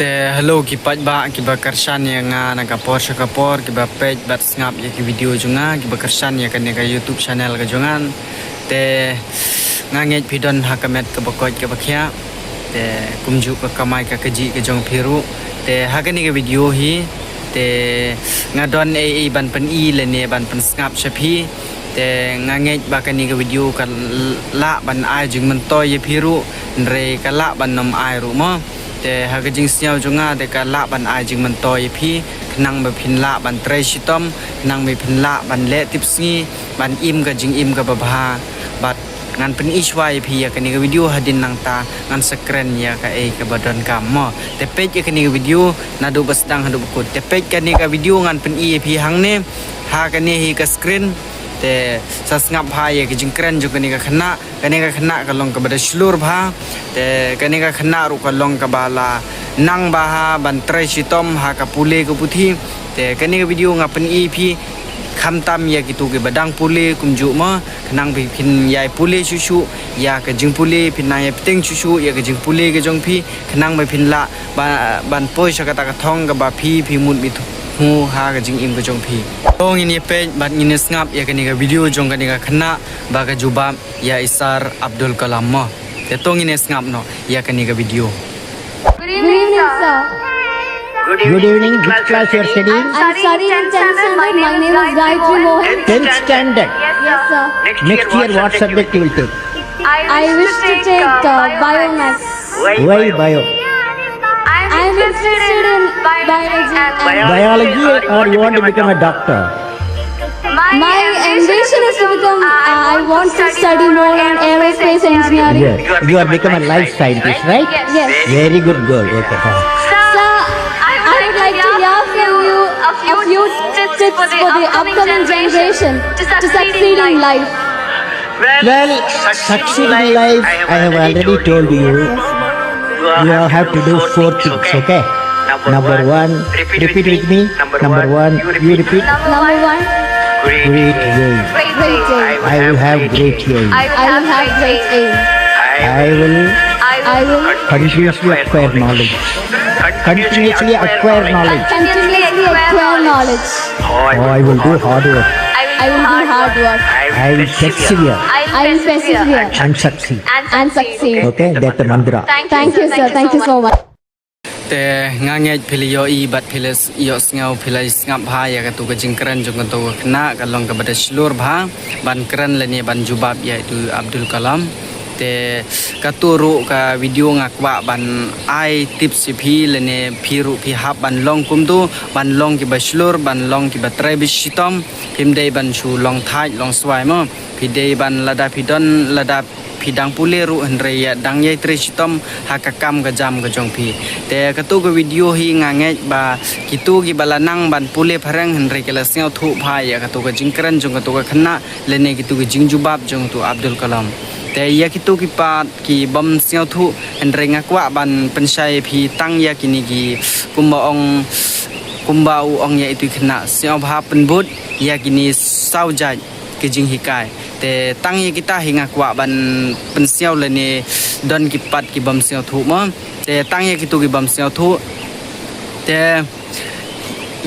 Te hello kipat ba kiba kersan ya nga nagapor syakapor kiba page bat ngap ya ki video junga kiba kersan ya kan ya YouTube channel ka jungan te nganget pidon hakamet ka bakot ka bakya te kumju ka kamai ka kaji ka jong phiru te hakani ka video hi te ngadon ai ban pen i le ne ban pen ngap shapi te nganget ba kani ka video ka la ban ai jing man toy ya phiru re ka la ban nom ai ru mo te ha jing siao junga de ka la ban ai jing man toy phi nang ba phin la ban tre shitom nang me phin la ban le tipsngi ban im ka jing im ka ba bha bat ngan pen iswai phi ya kani ka video hadin nang ta ngan sekren ya ka ka badon kam mo te page kani ka video na do basdang hadu bukut te page kani ka video ngan pen i phi hang ne ha kani hi ka screen te sasngap bhai ke jingkren juga ni ka khana ka long ka bada slur bha te kani ka khana ru ka long ka bala nang baha ban tre sitom ha ka pule ku puthi te kani ka video ngapen ep kham tam ya gitu ke badang pule kumju ma khnang bi phin yai pule susu ya ka jing pule phin na ya piteng susu ya ka jing pule ke jong phi khnang mai phin la ban poi sakata ka thong ka ba phi mun bi hu ha ka jing im ka jong phi tong ini page bat ini ngap ya kani ka video jong kani ka khana ba ka jubab ya Isar Abdul Kalam mo te tong ini ngap no ya kani ka video. Good evening, sir. Good evening. Which class you are studying? I'm studying in 10th standard. My name is Gayatri Mohan. 10th standard. Yes, sir. Next year, what subject you will take? I wish to take biomass. Why bio? I'm interested in biology. Biology, or you want to become a doctor? My ambition is to become. I want to study more on aerospace engineering. Yes. You are become a life scientist, right? Yes. Very good girl. Okay. Sir, I would like to hear from you a few tips for the upcoming generation to succeed in life. Well, succeed in life, I have already told you. You have to do 4 things, okay? Number 1, repeat with me. Number 1, you repeat. Number 1, Great aim. great aim. I will have great aim. I will have great aim. I will continuously acquire knowledge. Continuously acquire knowledge. Continuously acquire knowledge. Oh, I will do hard work. I will do hard work. I will persevere I will persevere and succeed. and succeed. Okay, that's the mantra. Thank you, sir. Thank you so much. Te nganget philio I bat philes yo ngau philais ngap bha ya ka tu ka jingkran jong ka tu khna ka long ka bada slur bha ban kran le ni ban jubab ya itu Abdul Kalam te ka tu ru ka video ngakwa ban ai tips phi le ne phiru phi hab ban long kum tu ban long ki baslur ban long ki batrai bisitom him dei ban chu long thai long swai mo phi dei ban lada pidon lada pidang pule ru henre ya dang yai tre sitom hakakam ka jam ka jong phi te ka tu ka video hi ngange ba kitu ki balanang ban pule pharang henre ke la seo thu phai ya ka tu ka jingkran jong ka tu ka khna lene kitu ki jingjubab jong tu Abdul Kalam te ya kitu ki pat ki bom seo thu henre ngakwa ban pensai phi tang ya kini ki kumba ong ya itu khna seo bha penbut ya kini saujai ke jing hikai te tang ye kita hinga kwa ban pensiau le ni don ki pat ki bam siau thu mo te tang ye kitu ki bam siau thu te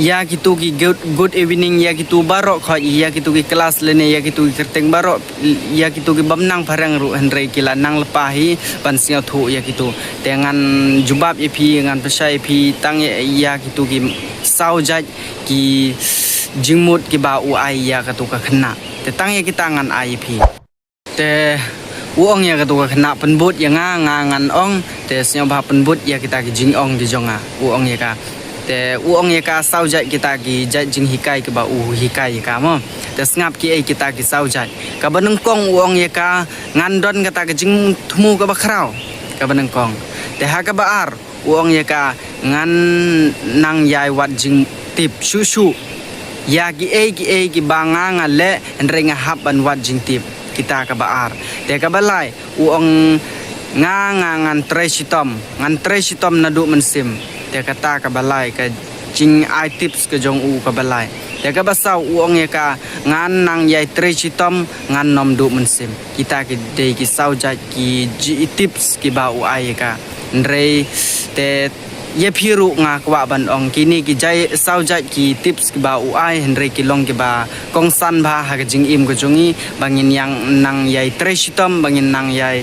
ya kitu ki good evening ya kitu barok kho ya kitu ki kelas le ne ya kitu ki kerteng barok ya kitu ki bam nang parang ru henre kila nang lepahi ban siau thu ya kitu te ngan jubab ye phi ngan pesai phi tang ye ya kitu ki saujat ki jingmut ki ba u ai ya ka tu ka khna te tang ye kita ngan ai phi te uong ya ka tu ka khna penbut ya nga ngan ong te snya ba penbut ya kita ki jing ong ki jonga uong ya ka te uong ya ka saujat kita ki jat jing hikai ki ba u hikai ka mo te ngap ki ai kita ki saujat ka baneng kong uong ya ka ngan don kata ki jing thmu ka ba khrau ka baneng kong te ha ka ba ar uong ya ka ngan nang yai wat jing tip susu ya ki ki banga ngaleendre nga hab ban wat jing tip kita ka baar te ka balai uong ngan tre sitom na du mensim te kata ka balai ka jing ai tips ka jong u ka balai te ka basau uong ya ka ngan nang yai tre sitom ngan nom du mensim kita ki de ki saujat ki ji tips ki ba u ai ka andre te ye phiru nga kwa ban ong kini ki jai sau jai ki tips ki ba uai henry ki long ki ba kong san ba ha ga jing im ko jungi bangin yang nang yai treshitom bangin nang yai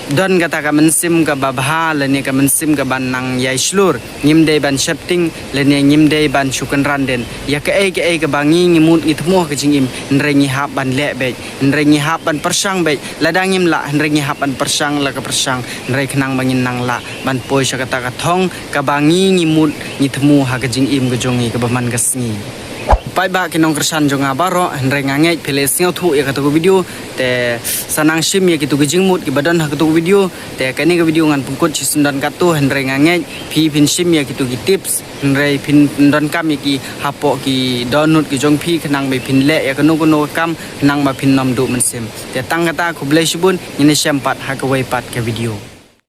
don kata ka mensim ka babha leni ka mensim ka ban nang yai slur ngimde ban shifting leni ngimde ban shukan randen ya ka e ka bangi ngimut ngitmo ka jingim nre ngi hap ban le be nre ngi hap ban persang be ladang ngim la nre ngi hap ban persang la ka persang nre khnang bangin nang la ban poi sha kata ka thong ka bangi ngimut ngitmo ha ka jingim ka jongi ka baman ka sngi pai ba kinong kersan jonga baro henre ngangai pele singo thu ya katu video te sanang sim ya kitu gijingmut ki badan ha katu video te kani ka video ngan pungkut sisundan katu henre ngangai phi pin sim ya kitu ki tips henre pin don kam ki hapo ki download ki jong phi khnang be pin le ya kanu kam nang ma pin nom du men sim te tang kata ku blesibun ini sempat ha ka wai pat ke video